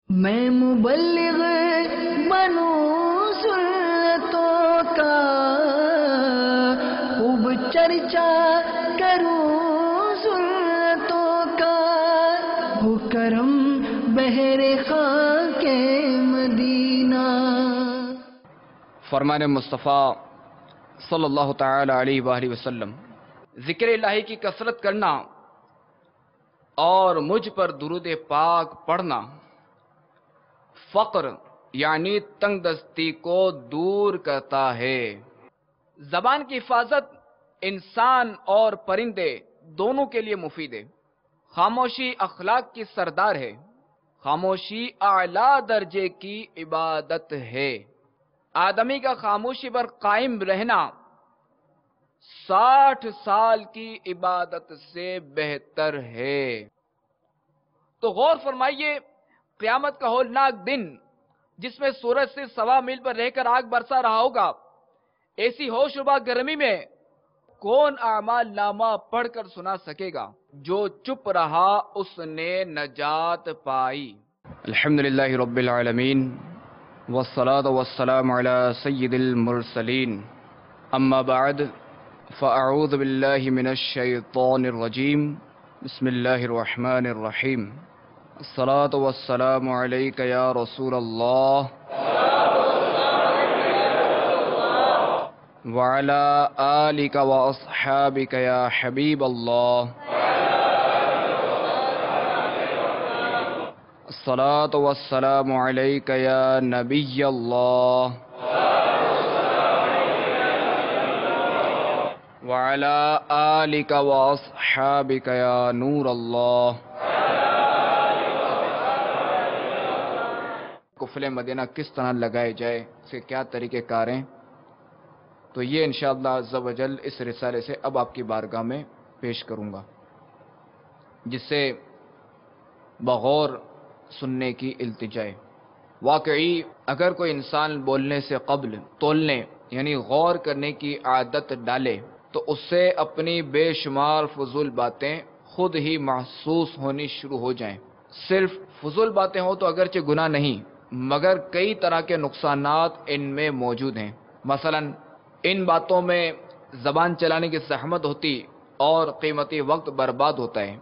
میں مبلغ بنوں سنتوں کا، خوب چرچا کروں سنتوں کا، ہو کرم بہر خاک مدینہ۔ فرمان مصطفیٰ صلی اللہ تعالی علیہ وآلہ وسلم، ذکر الہی کی کثرت کرنا اور مجھ پر درود پاک پڑھنا فقر یعنی تنگ دستی کو دور کرتا ہے۔ زبان کی حفاظت انسان اور پرندے دونوں کے لیے مفید ہے۔ خاموشی اخلاق کی سردار ہے۔ خاموشی اعلیٰ درجے کی عبادت ہے۔ آدمی کا خاموشی پر قائم رہنا 60 سال کی عبادت سے بہتر ہے۔ تو غور فرمائیے، قیامت کا ہولناک دن جس میں سورج سے 1.25 میل پر رہ کر آگ برسا رہا ہوگا، ایسی ہوش ربا گرمی میں کون اعمال نامہ پڑھ کر سنا سکے گا؟ جو چپ رہا اس نے نجات پائی۔ الحمدللہ رب العالمین والصلاة والسلام على سید المرسلین، اما بعد فاعوذ باللہ من الشیطان الرجیم، بسم اللہ الرحمن الرحیم۔ الصلاة والسلام علیک یا رسول اللہ وعلی آلک واصحابک یا حبیب اللہ۔ الصلاة والسلام علیک یا نبی اللہ وعلی آلک واصحابک یا نور اللہ۔ قفل مدینہ کس طرح لگائے جائے، اس کے کیا طریقہ کار ہیں، تو یہ انشاءاللہ عز و جل اس رسالے سے اب آپ کی بارگاہ میں پیش کروں گا، جس سے بغور سننے کی التجا ہے۔ واقعی اگر کوئی انسان بولنے سے قبل تولنے یعنی غور کرنے کی عادت ڈالے تو اس سے اپنی بے شمار فضول باتیں خود ہی محسوس ہونی شروع ہو جائیں۔ صرف فضول باتیں ہوں تو اگرچہ گناہ نہیں، مگر کئی طرح کے نقصانات ان میں موجود ہیں۔ مثلا ان باتوں میں زبان چلانے کی زحمت ہوتی اور قیمتی وقت برباد ہوتا ہے۔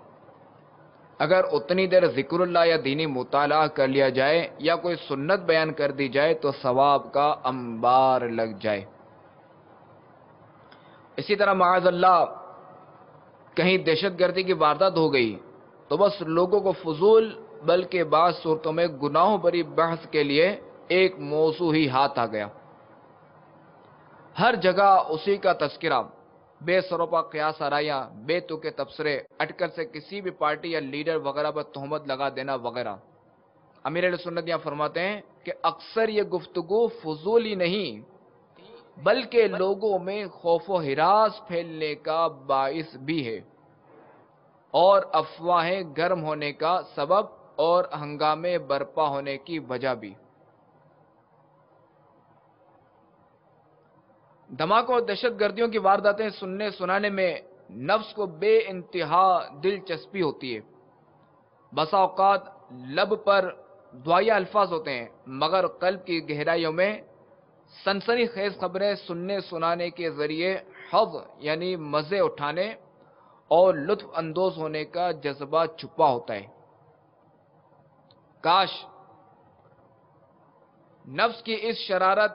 اگر اتنی دیر ذکر اللہ یا دینی مطالعہ کر لیا جائے یا کوئی سنت بیان کر دی جائے تو ثواب کا انبار لگ جائے۔ اسی طرح معاذ اللہ کہیں دہشت گردی کی واردات ہو گئی تو بس لوگوں کو فضول بلکہ بعض صورتوں میں گناہوں بری بحث کے لیے ایک موضوع ہی ہاتھ آ گیا۔ ہر جگہ اسی کا تذکرہ، بے سروپا قیاس آرائیاں، بے تکے تبصرے، اٹکل سے کسی بھی پارٹی یا لیڈر وغیرہ پر تہمت لگا دینا وغیرہ۔ امیر اہل سنت یہاں فرماتے ہیں کہ اکثر یہ گفتگو فضول ہی نہیں بلکہ لوگوں میں خوف و ہراس پھیلنے کا باعث بھی ہے اور افواہیں گرم ہونے کا سبب اور ہنگامے برپا ہونے کی وجہ بھی۔ دھماکوں اور دہشت گردیوں کی وارداتیں سننے سنانے میں نفس کو بے انتہا دلچسپی ہوتی ہے۔ بسا اوقات لب پر دعائیہ الفاظ ہوتے ہیں مگر قلب کی گہرائیوں میں سنسنی خیز خبریں سننے سنانے کے ذریعے حظ یعنی مزے اٹھانے اور لطف اندوز ہونے کا جذبہ چھپا ہوتا ہے۔ کاش نفس کی اس شرارت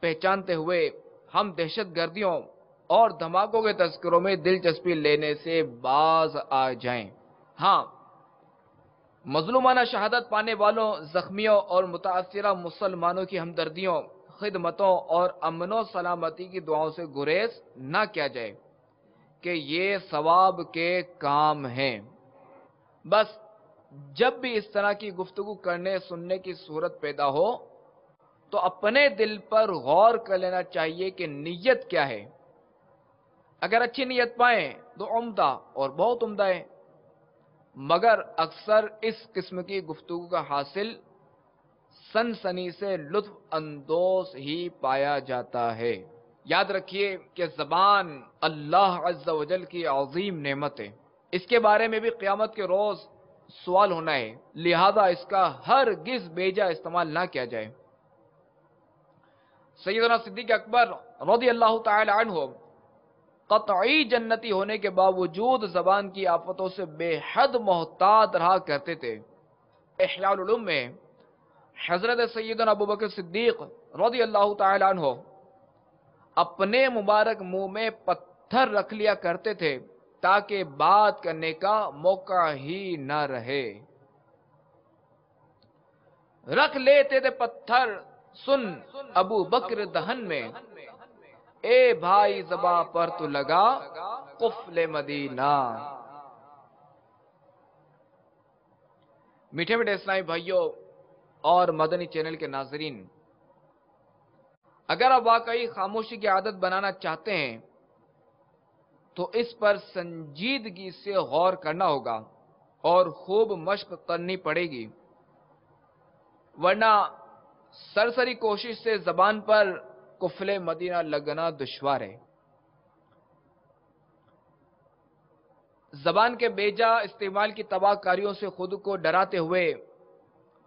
پہچانتے ہوئے ہم دہشت گردیوں اور دھماکوں کے تذکروں میں دلچسپی لینے سے باز آ جائیں۔ ہاں، مظلومانہ شہادت پانے والوں، زخمیوں اور متاثرہ مسلمانوں کی ہمدردیوں، خدمتوں اور امن و سلامتی کی دعاؤں سے گریز نہ کیا جائے کہ یہ ثواب کے کام ہیں۔ بس جب بھی اس طرح کی گفتگو کرنے سننے کی صورت پیدا ہو تو اپنے دل پر غور کر لینا چاہیے کہ نیت کیا ہے۔ اگر اچھی نیت پائیں تو عمدہ اور بہت عمدہ ہے، مگر اکثر اس قسم کی گفتگو کا حاصل سنسنی سے لطف اندوز ہی پایا جاتا ہے۔ یاد رکھیے کہ زبان اللہ عز و جل کی عظیم نعمت ہے۔ اس کے بارے میں بھی قیامت کے روز سوال ہونا ہے، لہذا اس کا ہرگز بیجا استعمال نہ کیا جائے۔ سیدنا صدیق اکبر رضی اللہ تعالی عنہ قطعی جنتی ہونے کے باوجود زبان کی آفتوں سے بے حد محتاط رہا کرتے تھے۔ احیاء العلوم میں حضرت سیدنا ابوبکر صدیق رضی اللہ تعالی عنہ اپنے مبارک منہ میں پتھر رکھ لیا کرتے تھے تاکہ بات کرنے کا موقع ہی نہ رہے۔ رکھ لیتے تھے پتھر سن ابو بکر دہن میں، اے بھائی زباں پر تو لگا قفل مدینہ۔ میٹھے میٹھے اسلامی بھائیوں اور مدنی چینل کے ناظرین، اگر آپ واقعی خاموشی کی عادت بنانا چاہتے ہیں تو اس پر سنجیدگی سے غور کرنا ہوگا اور خوب مشق کرنی پڑے گی، ورنہ سرسری کوشش سے زبان پر قفل مدینہ لگنا دشوار ہے۔ زبان کے بیجا استعمال کی تباہ کاریوں سے خود کو ڈراتے ہوئے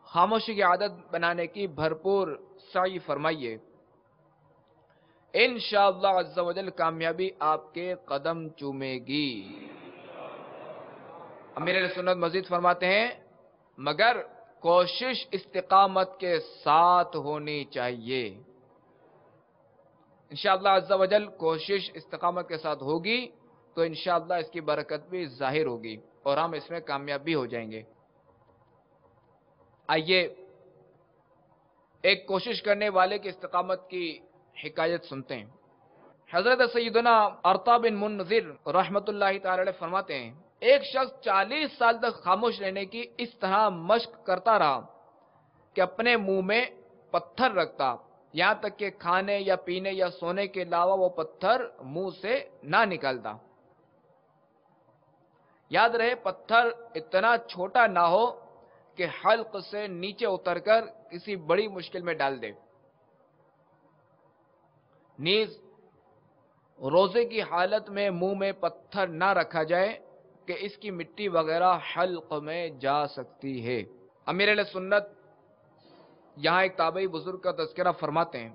خاموشی کی عادت بنانے کی بھرپور سعی فرمائیے۔ انشاءاللہ عز و جل کامیابی آپ کے قدم چومے گی۔ امیر اہل سنت مزید فرماتے ہیں، مگر کوشش استقامت کے ساتھ ہونی چاہیے۔ انشاءاللہ عز و جل کوشش استقامت کے ساتھ ہوگی تو انشاءاللہ اس کی برکت بھی ظاہر ہوگی اور ہم اس میں کامیاب بھی ہو جائیں گے۔ آئیے ایک کوشش کرنے والے کی استقامت کی حکایت سنتے ہیں۔ حضرت سیدنا ارطا بن منذر رحمت اللہ تعالی علیہ فرماتے ہیں، ایک شخص 40 سال تک خاموش رہنے کی اس طرح مشق کرتا رہا کہ اپنے منہ میں پتھر رکھتا، یہاں تک کہ کھانے یا پینے یا سونے کے علاوہ وہ پتھر منہ سے نہ نکلتا۔ یاد رہے پتھر اتنا چھوٹا نہ ہو کہ حلق سے نیچے اتر کر کسی بڑی مشکل میں ڈال دے۔ نیز روزے کی حالت میں منہ میں پتھر نہ رکھا جائے کہ اس کی مٹی وغیرہ حلق میں جا سکتی ہے۔ امیر اہل سنت یہاں ایک تابعی بزرگ کا تذکرہ فرماتے ہیں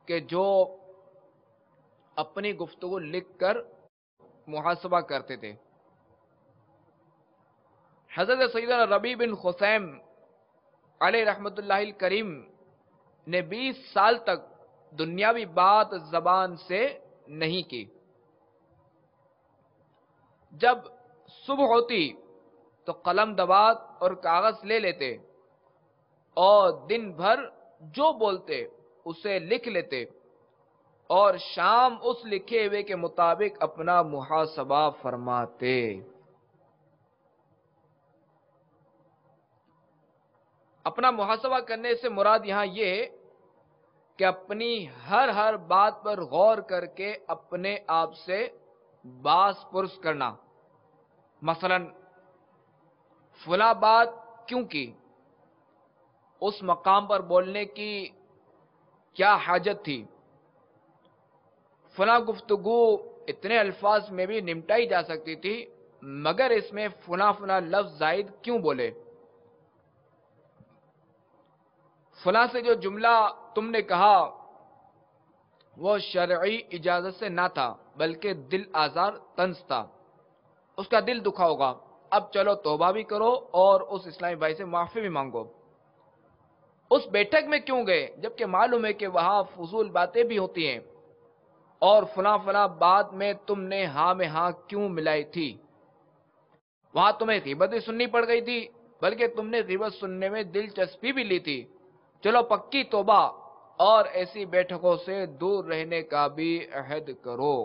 کہ جو اپنی گفتگو لکھ کر محاسبہ کرتے تھے۔ حضرت سیدنا ربیع بن خثیم علیہ رحمت اللہ الکریم نے 20 سال تک دنیاوی بات زبان سے نہیں کی۔ جب صبح ہوتی تو قلم دوات اور کاغذ لے لیتے اور دن بھر جو بولتے اسے لکھ لیتے اور شام اس لکھے ہوئے کے مطابق اپنا محاسبہ فرماتے۔ اپنا محاسبہ کرنے سے مراد یہاں یہ ہے کہ اپنی ہر بات پر غور کر کے اپنے آپ سے باس پرس کرنا۔ مثلا فلاں بات کیوں کی، اس مقام پر بولنے کی کیا حاجت تھی، فلاں گفتگو اتنے الفاظ میں بھی نمٹائی جا سکتی تھی مگر اس میں فلاں لفظ زائد کیوں بولے، فلاں سے جو جملہ تم نے کہا وہ شرعی اجازت سے نہ تھا بلکہ دل آزار طنز تھا، اس کا دل دکھا ہوگا، اب چلو توبہ بھی کرو اور اس اسلامی بھائی سے معافی بھی مانگو۔ اس بیٹھک میں کیوں گئے جبکہ معلوم ہے کہ وہاں فضول باتیں بھی ہوتی ہیں، اور فلاں بات میں تم نے ہاں میں ہاں کیوں ملائی تھی، وہاں تمہیں غیبت بھی سننی پڑ گئی تھی بلکہ تم نے غیبت سننے میں دلچسپی بھی لی تھی، چلو پکی توبہ اور ایسی بیٹھکوں سے دور رہنے کا بھی عہد کرو۔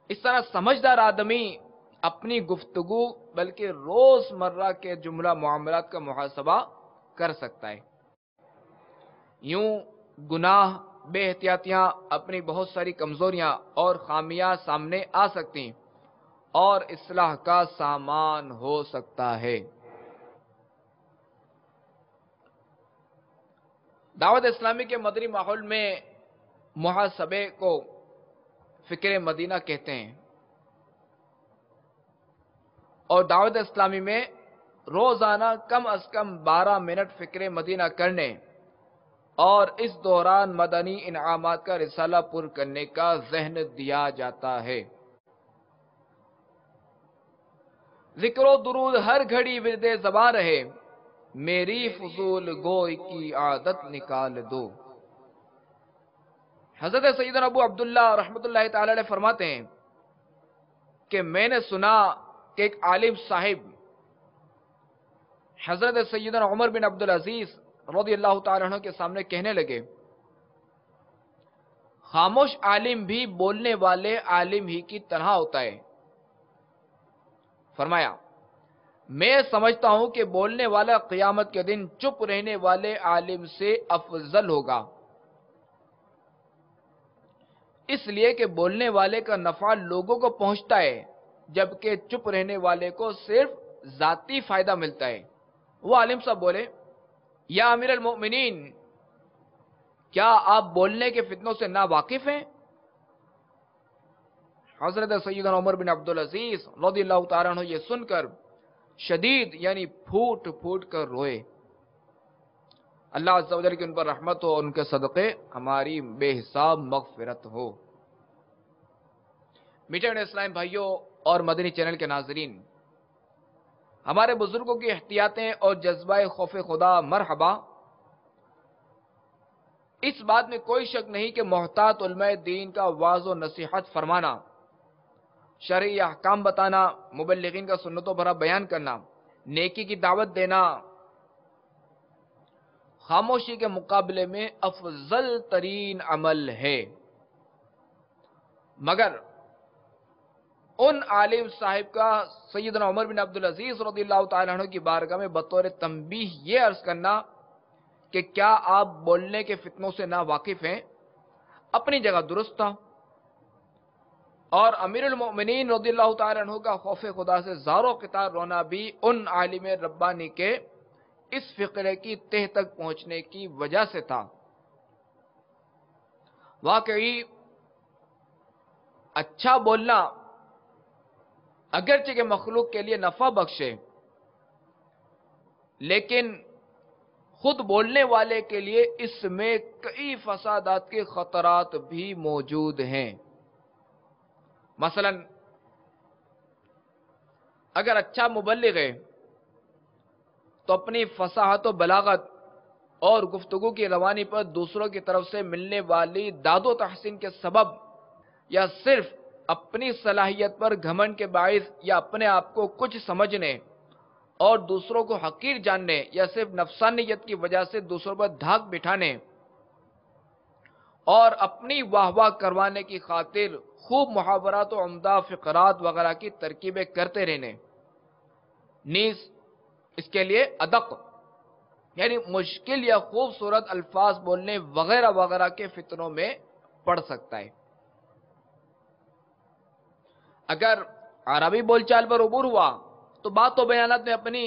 اس طرح سمجھدار آدمی اپنی گفتگو بلکہ روزمرہ کے جملہ معاملات کا محاسبہ کر سکتا ہے۔ یوں گناہ، بے احتیاطیاں، اپنی بہت ساری کمزوریاں اور خامیاں سامنے آ سکتی اور اصلاح کا سامان ہو سکتا ہے۔ دعوت اسلامی کے مدنی ماحول میں محاسبے کو فکر مدینہ کہتے ہیں۔ اور دعوت اسلامی میں روزانہ کم از کم 12 منٹ فکر مدینہ کرنے اور اس دوران مدنی انعامات کا رسالہ پر کرنے کا ذہن دیا جاتا ہے۔ ذکر و درود ہر گھڑی ورد زباں رہے، میری فضول گوئی کی عادت نکال دو۔ حضرت سیدنا ابو عبداللہ رحمۃ اللہ تعالی علیہ فرماتے ہیں کہ میں نے سنا کہ ایک عالم صاحب حضرت سیدنا عمر بن عبدالعزیز رضی اللہ تعالیٰ عنہ کے سامنے کہنے لگے، خاموش عالم بھی بولنے والے عالم ہی کی طرح ہوتا ہے۔ فرمایا، میں سمجھتا ہوں کہ بولنے والا قیامت کے دن چپ رہنے والے عالم سے افضل ہوگا، اس لیے کہ بولنے والے کا نفع لوگوں کو پہنچتا ہے، جبکہ چپ رہنے والے کو صرف ذاتی فائدہ ملتا ہے۔ وہ عالم صاحب بولے، یا امیر المؤمنین، کیا آپ بولنے کے فتنوں سے نا واقف ہیں؟ حضرت سیدنا عمر بن عبدالعزیز رضی اللہ تعالیٰ عنہ یہ سن کر شدید یعنی پھوٹ پھوٹ کر روئے۔ اللہ عز و جل کی ان پر رحمت ہو اور ان کے صدقے ہماری بے حساب مغفرت ہو۔ میٹھے اسلام بھائیوں اور مدنی چینل کے ناظرین، ہمارے بزرگوں کی احتیاطیں اور جذبہ خوف خدا مرحبا۔ اس بات میں کوئی شک نہیں کہ محتاط علماء دین کا واعظ و نصیحت فرمانا، شرعی احکام بتانا، مبلغین کا سنتوں بھرا بیان کرنا، نیکی کی دعوت دینا، خاموشی کے مقابلے میں افضل ترین عمل ہے۔ مگر ان عالم صاحب کا سیدنا عمر بن عبدالعزیز رضی اللہ تعالیٰ عنہ کی بارگاہ میں بطور تنبیہ یہ عرض کرنا کہ کیا آپ بولنے کے فتنوں سے نا واقف ہیں، اپنی جگہ درست تھا، اور امیر المؤمنین رضی اللہ تعالیٰ عنہ کا خوف خدا سے زار و قطار رونا بھی ان عالم ربانی کے اس فقرے کی تہ تک پہنچنے کی وجہ سے تھا۔ واقعی اچھا بولنا اگرچہ کہ مخلوق کے لیے نفع بخشے، لیکن خود بولنے والے کے لیے اس میں کئی فسادات کے خطرات بھی موجود ہیں۔ مثلا اگر اچھا مبلغ ہے تو اپنی فصاحت و بلاغت اور گفتگو کی روانی پر دوسروں کی طرف سے ملنے والی داد و تحسین کے سبب یا صرف اپنی صلاحیت پر گھمنڈ کے باعث یا اپنے آپ کو کچھ سمجھنے اور دوسروں کو حقیر جاننے یا صرف نفسانیت کی وجہ سے دوسروں پر دھاک بٹھانے اور اپنی واہ واہ کروانے کی خاطر خوب محاورات و عمدہ فقرات وغیرہ کی ترکیبیں کرتے رہنے، نیز اس کے لیے ادق یعنی مشکل یا خوبصورت الفاظ بولنے وغیرہ وغیرہ کے فتنوں میں پڑ سکتا ہے۔ اگر عربی بول چال پر عبور ہوا تو بات و بیانات میں اپنی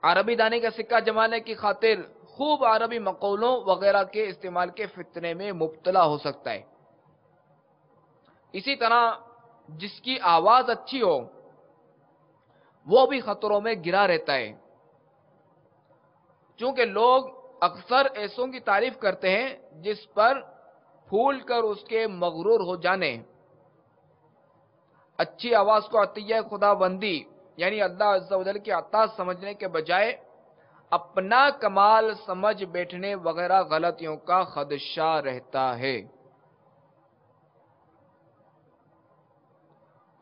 عربی دانی کا سکہ جمانے کی خاطر خوب عربی مقولوں وغیرہ کے استعمال کے فتنے میں مبتلا ہو سکتا ہے۔ اسی طرح جس کی آواز اچھی ہو وہ بھی خطروں میں گرا رہتا ہے، چونکہ لوگ اکثر ایسوں کی تعریف کرتے ہیں جس پر پھول کر اس کے مغرور ہو جانے۔ اچھی آواز کو عطیہ خدا بندی یعنی اللہ عز و جل کی عطا سمجھنے کے بجائے اپنا کمال سمجھ بیٹھنے وغیرہ غلطیوں کا خدشہ رہتا ہے۔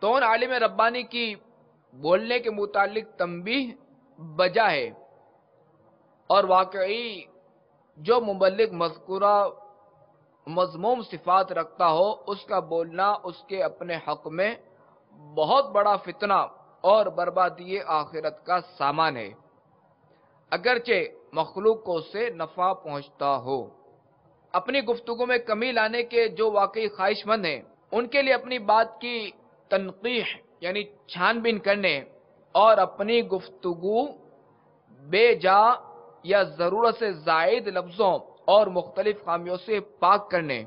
تو ان عالم ربانی کی بولنے کے متعلق تنبیہ بجا ہے، اور واقعی جو مبلغ مذکورہ مذموم صفات رکھتا ہو اس کا بولنا اس کے اپنے حق میں بہت بڑا فتنہ اور بربادی آخرت کا سامان ہے، اگرچہ مخلوق کو اس سے نفع پہنچتا ہو۔ اپنی گفتگو میں کمی لانے کے جو واقعی خواہش مند ہیں ان کے لیے اپنی بات کی تنقیح یعنی چھان بین کرنے اور اپنی گفتگو بے جا یا ضرورت سے زائد لفظوں اور مختلف خامیوں سے پاک کرنے،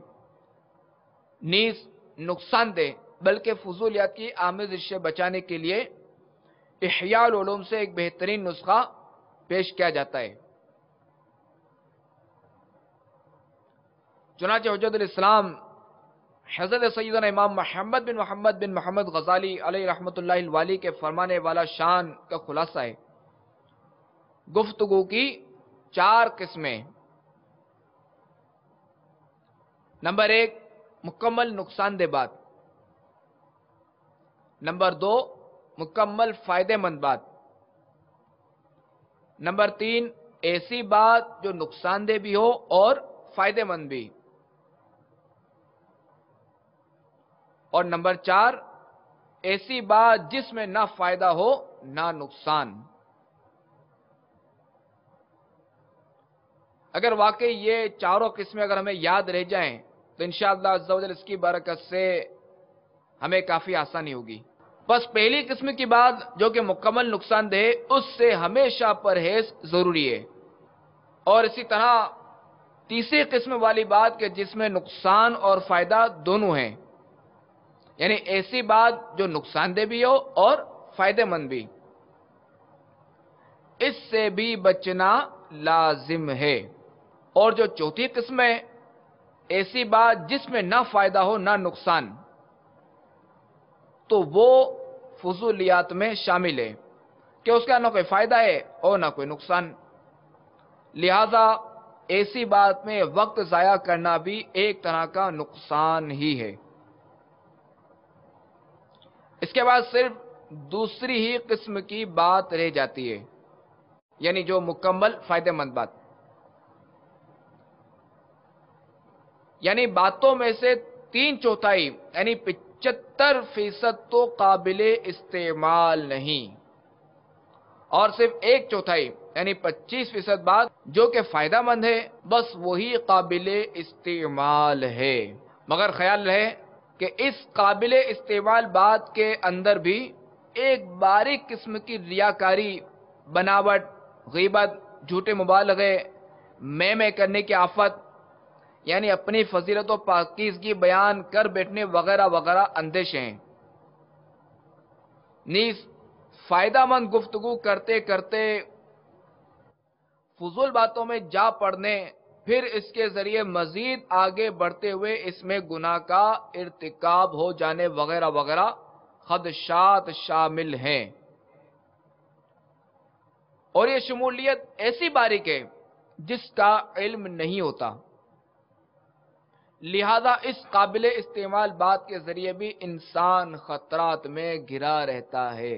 نیز نقصان دہ بلکہ فضولیات کی آمیزش سے بچانے کے لیے احیاء العلوم سے ایک بہترین نسخہ پیش کیا جاتا ہے۔ چنانچہ حجت الاسلام حضرت سیدنا امام محمد بن محمد غزالی علیہ رحمۃ اللہ الوالی کے فرمانے والا شان کا خلاصہ ہے، گفتگو کی 4 قسمیں۔ نمبر 1، مکمل نقصان دہ بات۔ نمبر 2، مکمل فائدہ مند بات۔ نمبر 3، ایسی بات جو نقصان دہ بھی ہو اور فائدہ مند بھی۔ اور نمبر 4، ایسی بات جس میں نہ فائدہ ہو نہ نقصان۔ اگر واقعی یہ چاروں قسمیں اگر ہمیں یاد رہ جائیں تو انشاءاللہ عز و جل اس کی برکت سے ہمیں کافی آسانی ہوگی۔ بس پہلی قسم کی بات جو کہ مکمل نقصان دہ، اس سے ہمیشہ پرہیز ضروری ہے۔ اور اسی طرح تیسری قسم والی بات کہ جس میں نقصان اور فائدہ دونوں ہیں، یعنی ایسی بات جو نقصان دہ بھی ہو اور فائدہ مند بھی، اس سے بھی بچنا لازم ہے۔ اور جو چوتھی قسم ہے، ایسی بات جس میں نہ فائدہ ہو نہ نقصان، تو وہ فضولیات میں شامل ہے کہ اس کا نہ کوئی فائدہ ہے اور نہ کوئی نقصان، لہذا ایسی بات میں وقت ضائع کرنا بھی ایک طرح کا نقصان ہی ہے۔ اس کے بعد صرف دوسری ہی قسم کی بات رہ جاتی ہے، یعنی جو مکمل فائدہ مند بات، یعنی باتوں میں سے 3/4 یعنی 75% تو قابل استعمال نہیں، اور صرف 1/4 یعنی 25% بات جو کہ فائدہ مند ہے، بس وہی قابل استعمال ہے۔ مگر خیال رہے کہ اس قابل استعمال بات کے اندر بھی ایک باریک قسم کی ریاکاری، بناوٹ، غیبت، جھوٹے مبالغے، میں کرنے کی آفت، یعنی اپنی فضیلت و پاکیزگی بیان کر بیٹھنے وغیرہ وغیرہ اندیشے ہیں۔ نیز فائدہ مند گفتگو کرتے کرتے فضول باتوں میں جا پڑنے، پھر اس کے ذریعے مزید آگے بڑھتے ہوئے اس میں گناہ کا ارتکاب ہو جانے وغیرہ وغیرہ خدشات شامل ہیں۔ اور یہ شمولیت ایسی باریک ہے جس کا علم نہیں ہوتا، لہذا اس قابل استعمال بات کے ذریعے بھی انسان خطرات میں گھرا رہتا ہے۔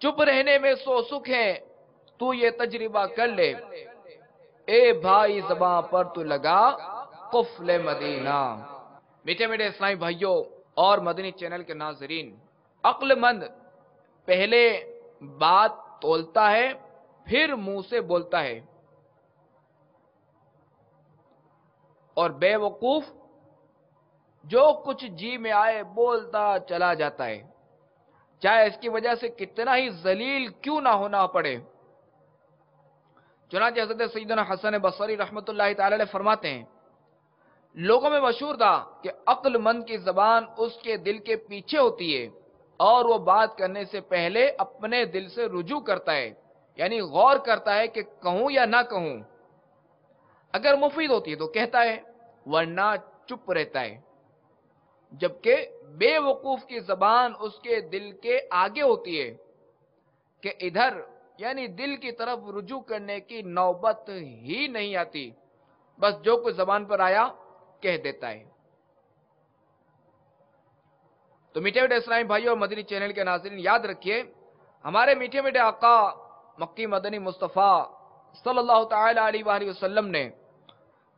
چپ رہنے میں 100 سکھ ہے، تو یہ تجربہ کر لے، اے بھائی زباں پر تو لگا قفل مدینہ۔ میٹھے میٹھے اسلامی بھائیوں اور مدنی چینل کے ناظرین، عقل مند پہلے بات تولتا ہے پھر منہ سے بولتا ہے، اور بے وقوف جو کچھ جی میں آئے بولتا چلا جاتا ہے، چاہے اس کی وجہ سے کتنا ہی ذلیل کیوں نہ ہونا پڑے۔ چنانچہ حضرت سیدنا حسن بصری رحمت اللہ تعالی علیہ فرماتے ہیں، لوگوں میں مشہور تھا کہ عقل مند کی زبان اس کے دل کے پیچھے ہوتی ہے، اور وہ بات کرنے سے پہلے اپنے دل سے رجوع کرتا ہے، یعنی غور کرتا ہے کہ کہوں یا نہ کہوں، اگر مفید ہوتی ہے تو کہتا ہے ورنہ چپ رہتا ہے۔ جبکہ بے وقوف کی زبان اس کے دل کے آگے ہوتی ہے کہ ادھر یعنی دل کی طرف رجوع کرنے کی نوبت ہی نہیں آتی، بس جو کچھ زبان پر آیا کہہ دیتا ہے۔ تو میٹھے میٹھے اسلامی بھائیوں اور مدنی چینل کے ناظرین، یاد رکھیے ہمارے میٹھے میٹھے آقا مکی مدنی مصطفیٰ صلی اللہ تعالی علیہ وآلہ وسلم نے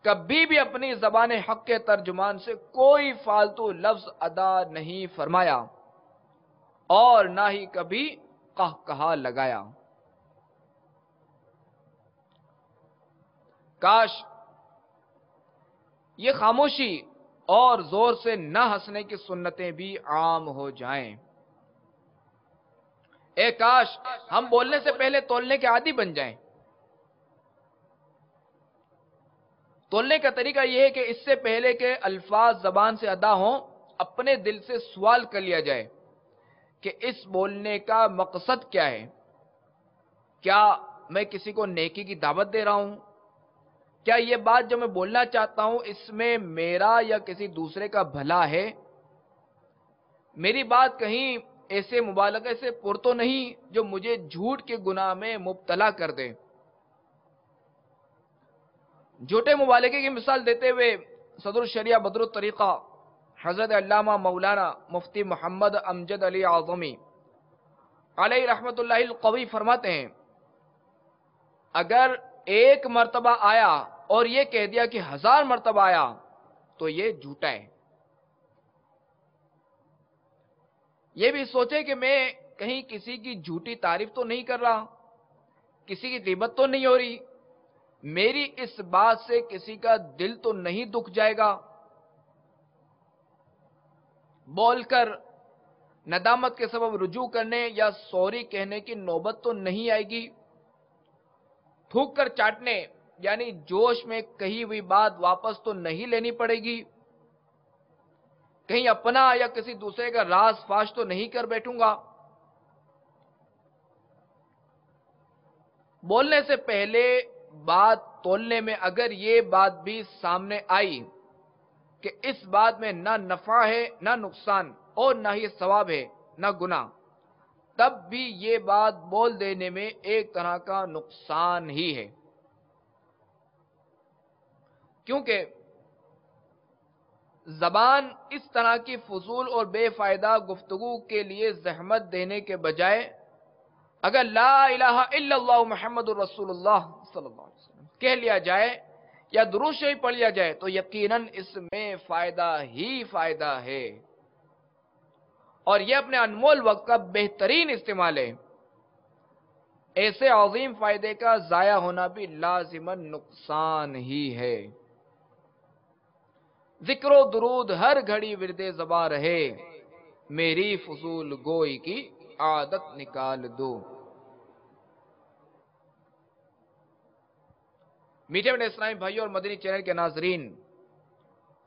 کبھی بھی اپنی زبان حق کے ترجمان سے کوئی فالتو لفظ ادا نہیں فرمایا، اور نہ ہی کبھی قہقہا لگایا۔ کاش یہ خاموشی اور زور سے نہ ہنسنے کی سنتیں بھی عام ہو جائیں۔ اے کاش ہم بولنے سے پہلے تولنے کے عادی بن جائیں۔ تولنے کا طریقہ یہ ہے کہ اس سے پہلے کہ الفاظ زبان سے ادا ہوں، اپنے دل سے سوال کر لیا جائے کہ اس بولنے کا مقصد کیا ہے. کیا میں کسی کو نیکی کی دعوت دے رہا ہوں؟ کیا یہ بات جو میں بولنا چاہتا ہوں اس میں میرا یا کسی دوسرے کا بھلا ہے؟ میری بات کہیں ایسے مبالغے سے پر تو نہیں جو مجھے جھوٹ کے گناہ میں مبتلا کر دے. جھوٹے مبالغے کی مثال دیتے ہوئے صدر الشریعہ بدر الطریقہ حضرت علامہ مولانا مفتی محمد امجد علی اعظمی علیہ رحمت اللہ القوی فرماتے ہیں، اگر ایک مرتبہ آیا اور یہ کہہ دیا کہ 1000 مرتبہ آیا تو یہ جھوٹا ہے. یہ بھی سوچیں کہ میں کہیں کسی کی جھوٹی تعریف تو نہیں کر رہا، کسی کی غیبت تو نہیں ہو رہی، میری اس بات سے کسی کا دل تو نہیں دکھ جائے گا، بول کر ندامت کے سبب رجوع کرنے یا سوری کہنے کی نوبت تو نہیں آئے گی، تھوک کر چاٹنے یعنی جوش میں کہی ہوئی بات واپس تو نہیں لینی پڑے گی، کہیں اپنا یا کسی دوسرے کا راز فاش تو نہیں کر بیٹھوں گا. بولنے سے پہلے بات تولنے میں اگر یہ بات بھی سامنے آئی کہ اس بات میں نہ نفع ہے نہ نقصان اور نہ ہی ثواب ہے نہ گناہ، تب بھی یہ بات بول دینے میں ایک طرح کا نقصان ہی ہے، کیونکہ زبان اس طرح کی فضول اور بے فائدہ گفتگو کے لیے زحمت دینے کے بجائے اگر لا الہ الا اللہ محمد الرسول اللہ صلی اللہ علیہ وسلم کہہ لیا جائے یا درود شریف پڑھ لیا جائے تو یقیناً اس میں فائدہ ہی فائدہ ہے، اور یہ اپنے انمول وقت کا بہترین استعمال ہے. ایسے عظیم فائدے کا ضائع ہونا بھی لازماً نقصان ہی ہے. ذکر و درود ہر گھڑی ورد زباں رہے، میری فضول گوئی کی عادت نکال دو. میٹھے میٹھے اسلامی بھائیوں اور مدنی چینل کے ناظرین،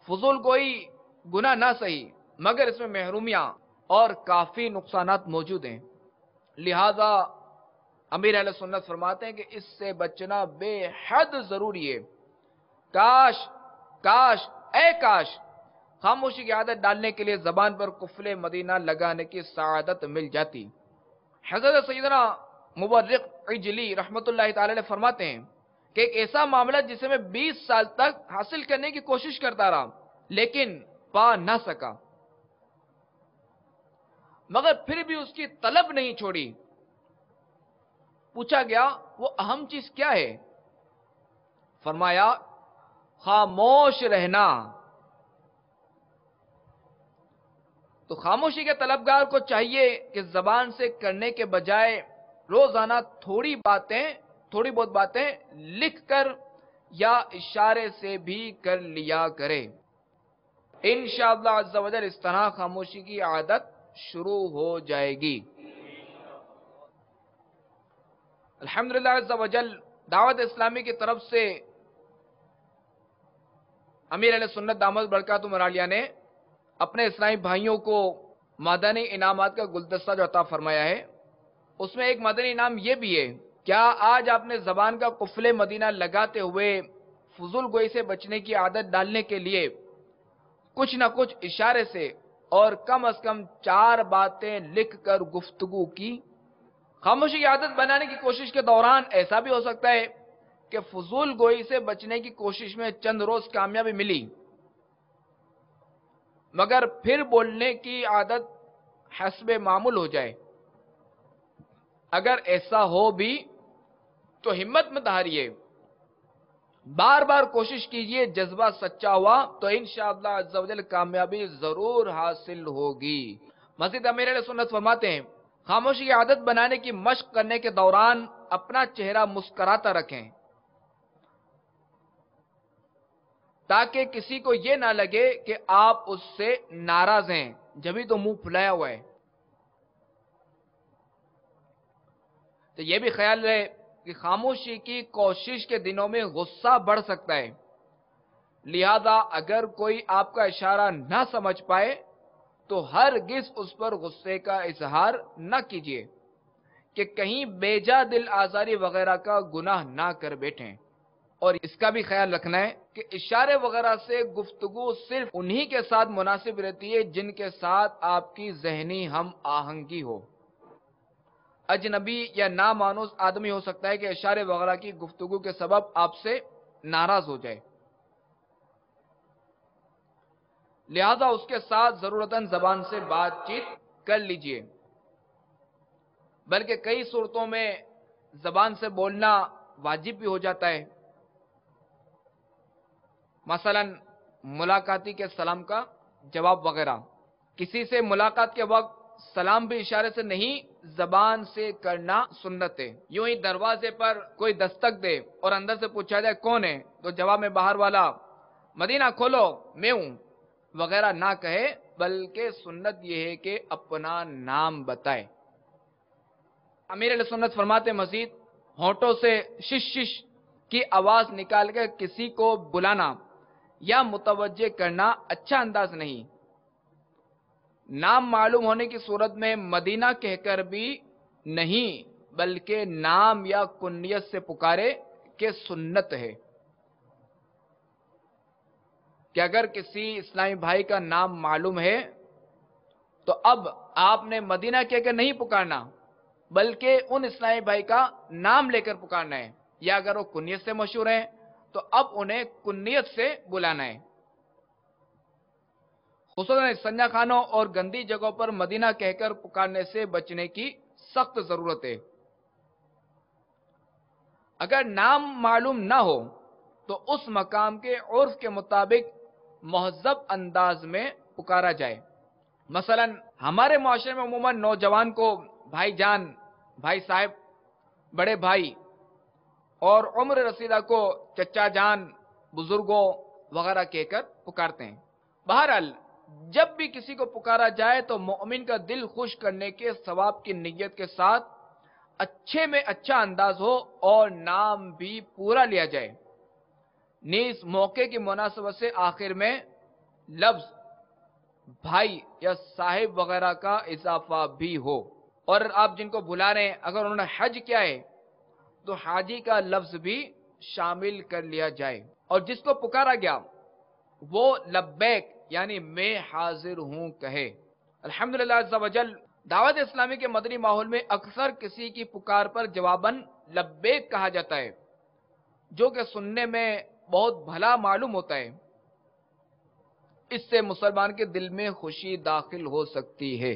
فضول گوئی گناہ نہ صحیح مگر اس میں محرومیاں اور کافی نقصانات موجود ہیں، لہذا امیر اہل سنت فرماتے ہیں کہ اس سے بچنا بے حد ضروری ہے. کاش کاش اے کاش خاموشی کی عادت ڈالنے کے لیے زبان پر قفل مدینہ لگانے کی سعادت مل جاتی. حضرت سیدنا مبرق عجلی رحمت اللہ تعالی علیہ فرماتے ہیں کہ ایک ایسا معاملہ جسے میں 20 سال تک حاصل کرنے کی کوشش کرتا رہا لیکن پا نہ سکا، مگر پھر بھی اس کی طلب نہیں چھوڑی. پوچھا گیا وہ اہم چیز کیا ہے؟ فرمایا خاموش رہنا. تو خاموشی کے طلبگار کو چاہیے کہ زبان سے کرنے کے بجائے روزانہ تھوڑی بہت باتیں لکھ کر یا اشارے سے بھی کر لیا کرے. انشاءاللہ عز و جل اس طرح خاموشی کی عادت شروع ہو جائے گی. الحمدللہ عز و جل دعوت اسلامی کی طرف سے امیر علیہ سنت دامت برکاتہم العالیہ نے اپنے اسلامی بھائیوں کو مدنی انعامات کا گلدستہ جو عطا فرمایا ہے، اس میں ایک مدنی انعام یہ بھی ہے، کیا آج آپ نے زبان کا قفل مدینہ لگاتے ہوئے فضول گوئی سے بچنے کی عادت ڈالنے کے لیے کچھ نہ کچھ اشارے سے اور کم از کم 4 باتیں لکھ کر گفتگو کی؟ خاموشی کی عادت بنانے کی کوشش کے دوران ایسا بھی ہو سکتا ہے کہ فضول گوئی سے بچنے کی کوشش میں چند روز کامیابی ملی مگر پھر بولنے کی عادت حسب معمول ہو جائے. اگر ایسا ہو بھی تو ہمت مت ہاریے، بار بار کوشش کیجئے، جذبہ سچا ہوا تو انشاءاللہ عز و جل کامیابی ضرور حاصل ہوگی. مزید امیر علیہ سنت فرماتے ہیں خاموشی کی عادت بنانے کی مشق کرنے کے دوران اپنا چہرہ مسکراتا رکھیں تاکہ کسی کو یہ نہ لگے کہ آپ اس سے ناراض ہیں، جبھی تو منہ پھلایا ہوا ہے. تو یہ بھی خیال رہے کہ خاموشی کی کوشش کے دنوں میں غصہ بڑھ سکتا ہے، لہذا اگر کوئی آپ کا اشارہ نہ سمجھ پائے تو ہرگز اس پر غصے کا اظہار نہ کیجیے کہ کہیں بیجا دل آزاری وغیرہ کا گناہ نہ کر بیٹھیں، اور اس کا بھی خیال رکھنا ہے کہ اشارے وغیرہ سے گفتگو صرف انہی کے ساتھ مناسب رہتی ہے جن کے ساتھ آپ کی ذہنی ہم آہنگی ہو۔ اجنبی یا نامانوس آدمی ہو سکتا ہے کہ اشارے وغیرہ کی گفتگو کے سبب آپ سے ناراض ہو جائے، لہذا اس کے ساتھ ضرورتاً زبان سے بات چیت کر لیجئے، بلکہ کئی صورتوں میں زبان سے بولنا واجب بھی ہو جاتا ہے، مثلا ملاقاتی کے سلام کا جواب وغیرہ۔ کسی سے ملاقات کے وقت سلام بھی اشارے سے نہیں زبان سے کرنا سنت ہے۔ یوں ہی دروازے پر کوئی دستک دے اور اندر سے پوچھا جائے کون ہے تو جواب میں باہر والا مدینہ کھولو میں ہوں وغیرہ نہ کہے، بلکہ سنت یہ ہے کہ اپنا نام بتائے۔ امیر علیہ سنت فرماتے مزید ہونٹوں سے شش شش کی آواز نکال کر کسی کو بلانا یا متوجہ کرنا اچھا انداز نہیں۔ نام معلوم ہونے کی صورت میں مدینہ کہہ کر بھی نہیں، بلکہ نام یا کنیت سے پکارے کہ سنت ہے کہ اگر کسی اسلامی بھائی کا نام معلوم ہے تو اب آپ نے مدینہ کہہ کر نہیں پکارنا، بلکہ ان اسلامی بھائی کا نام لے کر پکارنا ہے، یا اگر وہ کنیت سے مشہور ہیں تو اب انہیں کنیت سے بلانا ہے۔ خصوصاً استنجا خانوں اور گندی جگہوں پر مدینہ کہہ کر پکارنے سے بچنے کی سخت ضرورت ہے۔ اگر نام معلوم نہ ہو تو اس مقام کے عرف کے مطابق مہذب انداز میں پکارا جائے۔ مثلا ہمارے معاشرے میں عموماً نوجوان کو بھائی جان، بھائی صاحب، بڑے بھائی، اور عمر رسیدہ کو چچا جان، بزرگوں وغیرہ کہہ کر پکارتے ہیں۔ بہرحال جب بھی کسی کو پکارا جائے تو مومن کا دل خوش کرنے کے ثواب کی نیت کے ساتھ اچھے میں اچھا انداز ہو اور نام بھی پورا لیا جائے۔ نیز موقع کی مناسبت سے آخر میں لفظ بھائی یا صاحب وغیرہ کا اضافہ بھی ہو، اور آپ جن کو بلا رہے ہیں اگر انہوں نے حج کیا ہے تو حاجی کا لفظ بھی شامل کر لیا جائے، اور جس کو پکارا گیا وہ لبیک یعنی میں حاضر ہوں کہے۔ الحمدللہ عز و جل دعوت اسلامی کے مدنی ماحول میں اکثر کسی کی پکار پر جواباً لبیک کہا جاتا ہے، جو کہ سننے میں بہت بھلا معلوم ہوتا ہے۔ اس سے مسلمان کے دل میں خوشی داخل ہو سکتی ہے۔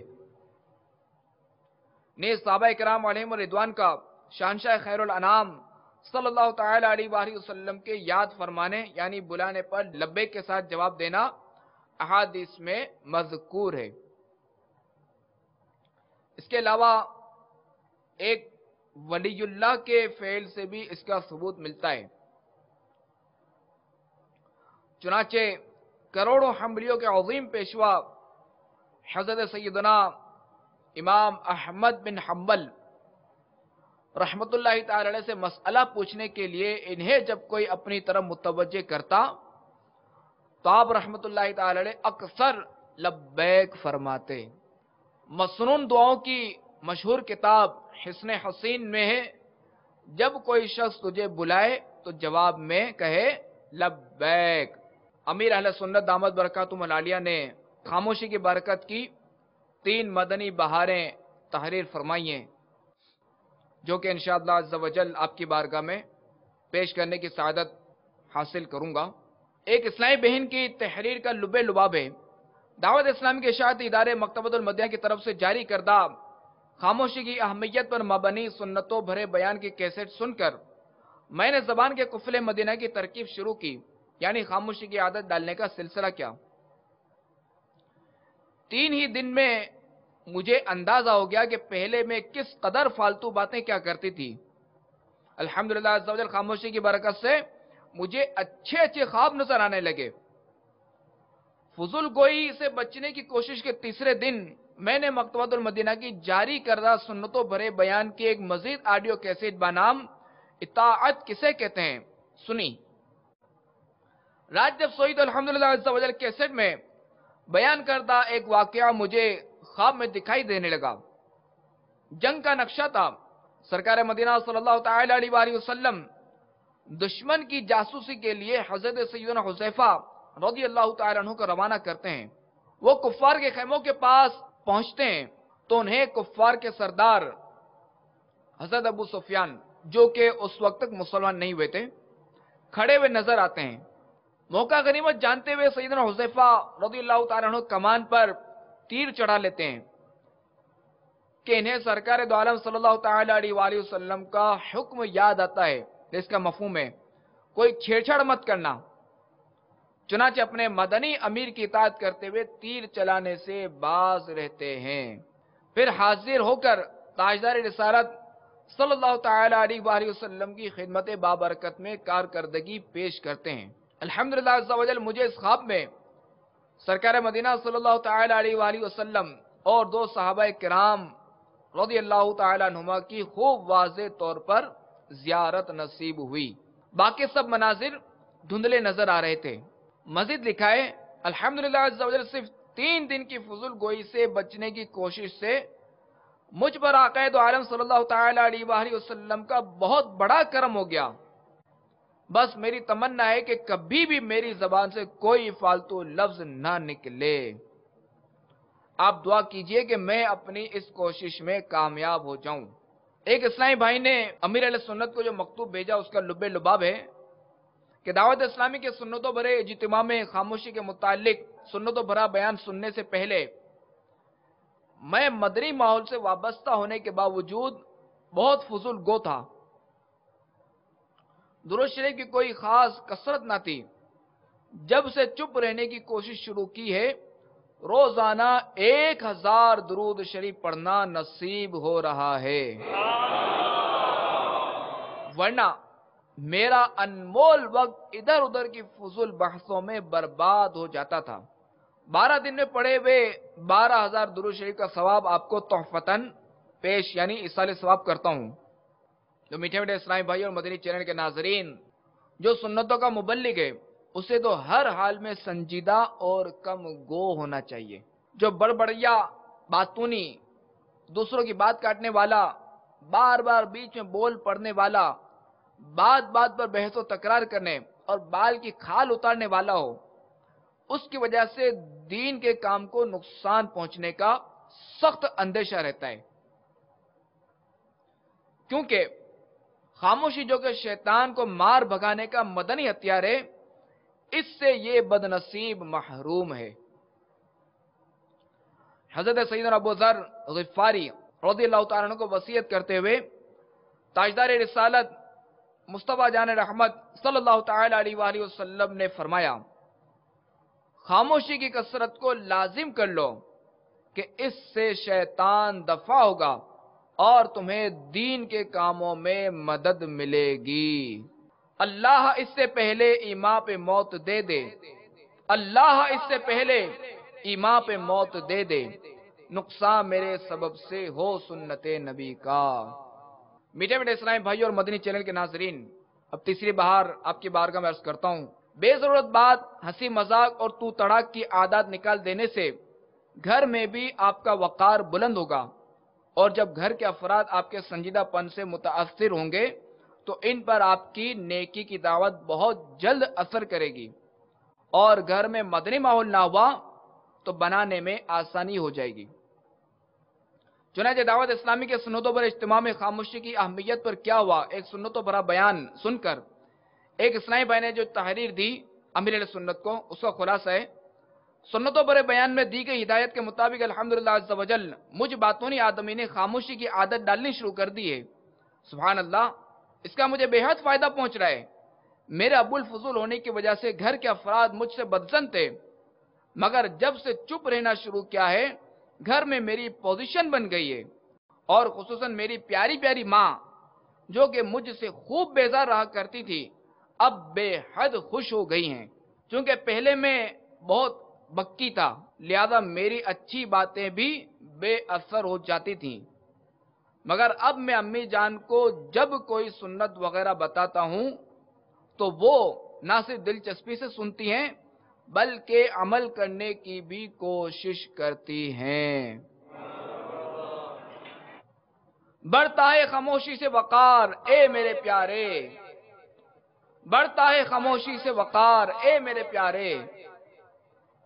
نیز صحابہ کرام علیہم رضوان کا شہنشاہ خیر الانام صلی اللہ تعالی علیہ وآلہ وسلم کے یاد فرمانے یعنی بلانے پر لبیک کے ساتھ جواب دینا احادیث میں مذکور ہے۔ اس کے علاوہ ایک ولی اللہ کے فعل سے بھی اس کا ثبوت ملتا ہے۔ چنانچہ کروڑوں حملیوں کے عظیم پیشوا حضرت سیدنا امام احمد بن حنبل رحمت اللہ تعالی علیہ سے مسئلہ پوچھنے کے لیے انہیں جب کوئی اپنی طرف متوجہ کرتا تو آپ رحمت اللہ تعالی علیہ اکثر لبیک فرماتے۔ مسنون دعاؤں کی مشہور کتاب حسن حسین میں ہے جب کوئی شخص تجھے بلائے تو جواب میں کہے لبیک۔ امیر اہل سنت دامت برکاتہم العالیہ نے خاموشی کی برکت کی 3 مدنی بہاریں تحریر فرمائی ہیں جو کہ انشاءاللہ عز و جل آپ کی بارگاہ میں پیش کرنے کی سعادت حاصل کروں گا۔ ایک اسلامی بہن کی تحریر کا لب لباب ہے۔ دعوت اسلامی کے اشاعتی ادارے مکتبۃ المدینہ کی طرف سے جاری کردہ خاموشی کی اہمیت پر مبنی سنتوں بھرے بیان کی کیسٹ سن کر میں نے زبان کے قفل مدینہ کی ترکیب شروع کی، یعنی خاموشی کی عادت ڈالنے کا سلسلہ کیا۔ 3 ہی دن میں مجھے اندازہ ہو گیا کہ پہلے میں کس قدر فالتو باتیں کیا کرتی تھی۔ الحمدللہ عز و جل خاموشی کی برکت سے مجھے اچھے اچھے خواب نظر آنے لگے۔ فضول گوئی سے بچنے کی کوشش کے تیسرے دن میں نے مکتبۃ المدینہ کی جاری کردہ سنتوں بھرے بیان کی ایک مزید آڈیو کیسٹ بنام اطاعت کسے کہتے ہیں سنی۔ رات جب سوئی تو الحمدللہ عز و جل کیسٹ میں بیان کردہ ایک واقعہ مجھے خواب میں دکھائی دینے لگا۔ جنگ کا نقشہ تھا۔ سرکار مدینہ صلی اللہ تعالی علیہ وآلہ وسلم دشمن کی جاسوسی کے لیے حضرت سیدنا حذیفہ رضی اللہ تعالی عنہ کو روانہ کرتے ہیں۔ وہ کفار کے خیموں کے پاس پہنچتے ہیں تو انہیں کفار کے سردار حضرت ابو سفیان، جو کہ اس وقت تک مسلمان نہیں ہوئے تھے، کھڑے ہوئے نظر آتے ہیں۔ موقع غنیمت جانتے ہوئے سیدنا حذیفہ رضی اللہ تعالی عنہ کمان پر تیر چڑھا لیتے ہیں کہ انہیں سرکار دو عالم صلی اللہ تعالی علیہ وآلہ وسلم کا حکم یاد آتا ہے، اس کا مفہوم ہے کوئی چھیڑ چھاڑ مت کرنا۔ چنانچہ اپنے مدنی امیر کی اطاعت کرتے ہوئے تیر چلانے سے باز رہتے ہیں، پھر حاضر ہو کر تاجدار رسالت صلی اللہ تعالی علیہ وآلہ وسلم کی خدمت بابرکت میں کارکردگی پیش کرتے ہیں۔ الحمدللہ عز و جل مجھے اس خواب میں سرکار مدینہ صلی اللہ تعالی علیہ وآلہ وسلم اور دو صحابہ کرام رضی اللہ تعالی عنہما کی خوب واضح طور پر زیارت نصیب ہوئی۔ باقی سب مناظر دھندلے نظر آ رہے تھے۔ مزید لکھا ہے الحمدللہ عز و جل صرف 3 دن کی فضول گوئی سے بچنے کی کوشش سے مجھ پر آقا دو عالم صلی اللہ تعالی علیہ وآلہ وسلم کا بہت بڑا کرم ہو گیا۔ بس میری تمنا ہے کہ کبھی بھی میری زبان سے کوئی فالتو لفظ نہ نکلے۔ آپ دعا کیجئے کہ میں اپنی اس کوشش میں کامیاب ہو جاؤں۔ ایک اسلامی بھائی نے امیر علیہ سنت کو جو مکتوب بھیجا، اس کا لب لباب ہے کہ دعوت اسلامی کے سنتوں بھرے اجتماع میں خاموشی کے متعلق سنتوں بھرا بیان سننے سے پہلے میں مدنی ماحول سے وابستہ ہونے کے باوجود بہت فضول گو تھا۔ درود شریف کی کوئی خاص کثرت نہ تھی۔ جب سے چپ رہنے کی کوشش شروع کی ہے، روزانہ 1000 درود شریف پڑھنا نصیب ہو رہا ہے، ورنہ میرا انمول وقت ادھر ادھر کی فضول بحثوں میں برباد ہو جاتا تھا۔ 12 دن میں پڑھے ہوئے 12000 درود شریف کا ثواب آپ کو تحفتاً پیش یعنی ایصال ثواب کرتا ہوں۔ جو میٹھے میٹھے اسلامی بھائی اور مدنی چینل کے ناظرین، جو سنتوں کا مبلغ ہے اسے تو ہر حال میں سنجیدہ اور کم گو ہونا چاہیے۔ جو بڑبڑیا باتونی، دوسروں کی بات کاٹنے والا، بار بار بیچ میں بول پڑنے والا، بات بات پر بحث و تکرار کرنے اور بال کی کھال اتارنے والا ہو، اس کی وجہ سے دین کے کام کو نقصان پہنچنے کا سخت اندیشہ رہتا ہے، کیونکہ خاموشی جو کہ شیطان کو مار بھگانے کا مدنی ہتھیار ہے، اس سے یہ بد نصیب محروم ہے۔ حضرت سیدنا ابو ذر غفاری رضی اللہ تعالیٰ عنہ کو وصیت کرتے ہوئے تاجدار رسالت مصطفیٰ جان رحمت صلی اللہ تعالی علیہ وآلہ وسلم نے فرمایا، خاموشی کی کثرت کو لازم کر لو کہ اس سے شیطان دفع ہوگا اور تمہیں دین کے کاموں میں مدد ملے گی۔ اللہ اس سے پہلے ایمان پہ موت دے دے، اللہ اس سے پہلے ایمان پہ موت دے دے، نقصان میرے سبب سے ہو سنت نبی کا۔ میٹھے میٹھے اسلامی بھائی اور مدنی چینل کے ناظرین، اب تیسری بار آپ کی بارگاہ میں عرض کرتا ہوں، بے ضرورت بات، ہنسی مذاق اور تو تڑاک کی عادات نکال دینے سے گھر میں بھی آپ کا وقار بلند ہوگا، اور جب گھر کے افراد آپ کے سنجیدہ پن سے متاثر ہوں گے تو ان پر آپ کی نیکی کی دعوت بہت جلد اثر کرے گی، اور گھر میں مدنی ماحول نہ ہوا تو بنانے میں آسانی ہو جائے گی۔ چنانچہ دعوت اسلامی کے سنتوں پر اجتماع میں خاموشی کی اہمیت پر کیا ہوا، ایک سنتوں بھرا بیان سن کر ایک اسلامی بھائی نے جو تحریر دی امیر علیہ سنت کو، اس کا خلاصہ ہے، سنتوں بھرے بیان میں دی گئی ہدایت کے مطابق الحمدللہ عز و جل مجھ باتونی آدمی نے خاموشی کی عادت ڈالنی شروع کر دی ہے۔ سبحان اللہ، اس کا مجھے بے حد فائدہ پہنچ رہا ہے۔ میرے ابو الفضول ہونے کی وجہ سے گھر کے افراد مجھ سے بدظن تھے، مگر جب سے چپ رہنا شروع کیا ہے، گھر میں میری پوزیشن بن گئی ہے، اور خصوصاً میری پیاری پیاری ماں جو کہ مجھ سے خوب بیزار رہا کرتی تھی، اب بے حد خوش ہو گئی ہیں۔ چونکہ پہلے میں بہت بکی تھا، لہذا میری اچھی باتیں بھی بے اثر ہو جاتی تھیں، مگر اب میں امی جان کو جب کوئی سنت وغیرہ بتاتا ہوں تو وہ نہ صرف دلچسپی سے سنتی ہیں بلکہ عمل کرنے کی بھی کوشش کرتی ہیں۔ بڑھتا ہے خاموشی سے وقار اے میرے پیارے، بڑھتا ہے خاموشی سے وقار اے میرے پیارے،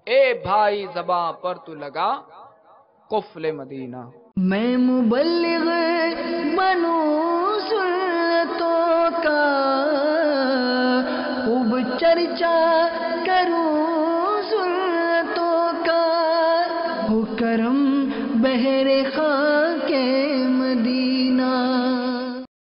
اے بھائی زباں پر تو لگا قفل مدینہ۔ میں مبلغ بنوں سنتوں کا، خوب چرچا کروں سنتوں کا، ہو کرم بہر خاں